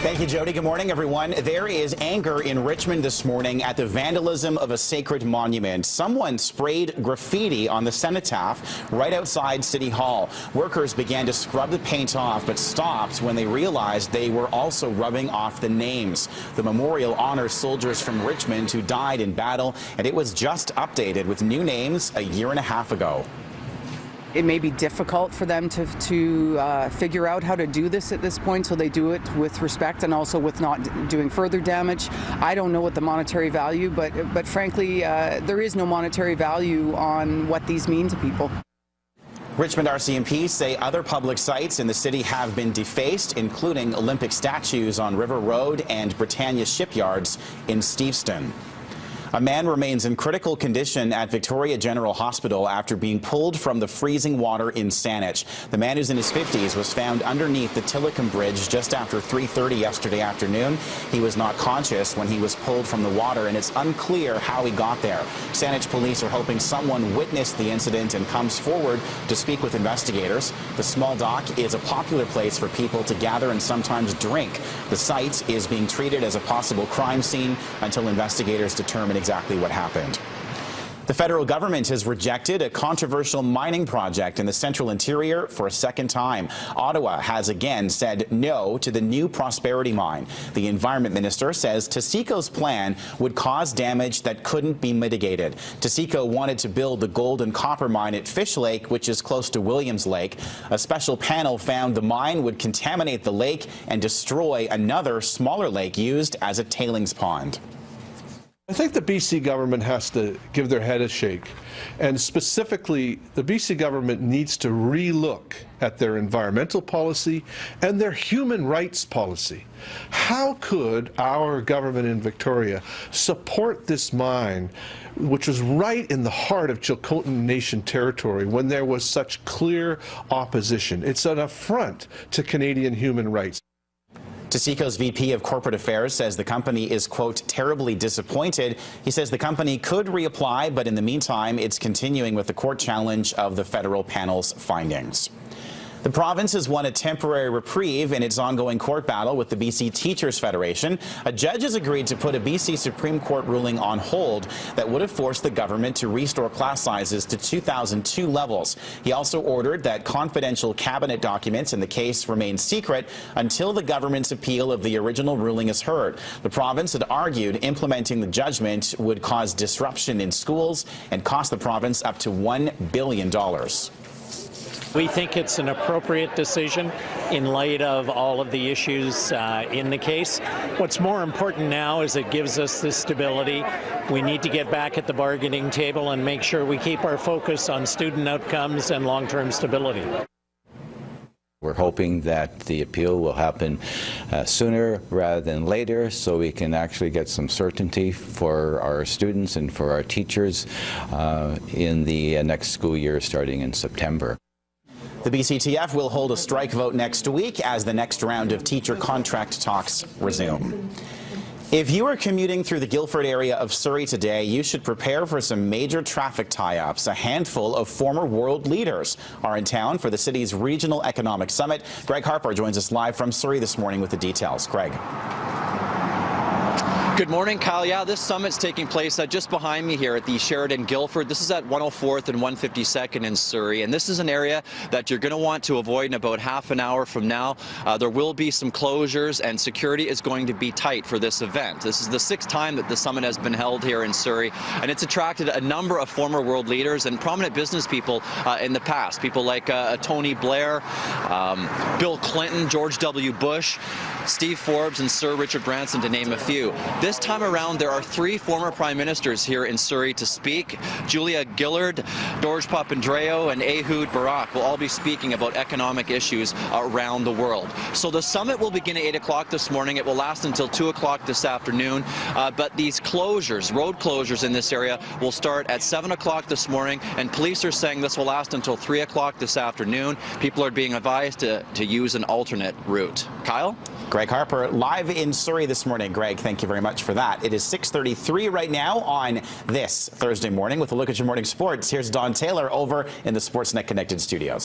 Thank you, Jody. Good morning, everyone. There is anger in Richmond this morning at the vandalism of a sacred monument. Someone sprayed graffiti on the cenotaph right outside City Hall. Workers began to scrub the paint off, but stopped when they realized they were also rubbing off the names. The memorial honors soldiers from Richmond who died in battle, and it was just updated with new names a year and a half ago. It may be difficult for them to figure out how to do this at this point, so they do it with respect and also with not doing further damage. I don't know what the monetary value, but frankly, there is no monetary value on what these mean to people. Richmond RCMP say other public sites in the city have been defaced, including Olympic statues on River Road and Britannia shipyards in Steveston. A man remains in critical condition at Victoria General Hospital after being pulled from the freezing water in Saanich. The man, who's in his 50s, was found underneath the Tillicum Bridge just after 3:30 yesterday afternoon. He was not conscious when he was pulled from the water, and it's unclear how he got there. Saanich police are hoping someone witnessed the incident and comes forward to speak with investigators. The small dock is a popular place for people to gather and sometimes drink. The site is being treated as a possible crime scene until investigators determine exactly what happened. The federal government has rejected a controversial mining project in the central interior for a second time. Ottawa has again said no to the new Prosperity mine. The environment minister says Taseko's plan would cause damage that couldn't be mitigated. Taseko wanted to build the gold and copper mine at Fish Lake, which is close to Williams Lake. A special panel found the mine would contaminate the lake and destroy another smaller lake used as a tailings pond. I think the BC government has to give their head a shake, and specifically the BC government needs to relook at their environmental policy and their human rights policy. How could our government in Victoria support this mine, which was right in the heart of Chilcotin Nation territory, when there was such clear opposition? It's an affront to Canadian human rights. Taseko's VP of Corporate Affairs says the company is, quote, terribly disappointed. He says the company could reapply, but in the meantime, it's continuing with the court challenge of the federal panel's findings. The province has won a temporary reprieve in its ongoing court battle with the BC Teachers Federation. A judge has agreed to put a BC Supreme Court ruling on hold that would have forced the government to restore class sizes to 2002 levels. He also ordered that confidential cabinet documents in the case remain secret until the government's appeal of the original ruling is heard. The province had argued implementing the judgment would cause disruption in schools and cost the province up to $1 billion. We think it's an appropriate decision in light of all of the issues in the case. What's more important now is it gives us this stability. We need to get back at the bargaining table and make sure we keep our focus on student outcomes and long-term stability. We're hoping that the appeal will happen sooner rather than later, so we can actually get some certainty for our students and for our teachers in the next school year starting in September. The BCTF will hold a strike vote next week as the next round of teacher contract talks resume. If you are commuting through the Guildford area of Surrey today, you should prepare for some major traffic tie-ups. A handful of former world leaders are in town for the city's Regional Economic Summit. Greg Harper joins us live from Surrey this morning with the details. Greg. Good morning, Kyle. Yeah, this summit's taking place just behind me here at the Sheraton Guildford. This is at 104th and 152nd in Surrey, and this is an area that you're going to want to avoid in about half an hour from now. There will be some closures, and security is going to be tight for this event. This is the 6th time that the summit has been held here in Surrey, and it's attracted a number of former world leaders and prominent business people in the past. People like Tony Blair, Bill Clinton, George W. Bush, Steve Forbes, and Sir Richard Branson, to name a few. This time around, there are 3 former prime ministers here in Surrey to speak. Julia Gillard, George Papandreou, and Ehud Barak will all be speaking about economic issues around the world. So the summit will begin at 8 o'clock this morning. It will last until 2 o'clock this afternoon. But these closures, road closures in this area, will start at 7 o'clock this morning, and police are saying this will last until 3 o'clock this afternoon. People are being advised to use an alternate route. Kyle? Greg Harper, live in Surrey this morning. Greg, thank you very much for that. It is 6:33 right now on this Thursday morning. With a look at your morning sports, here's Don Taylor over in the Sportsnet Connected studios.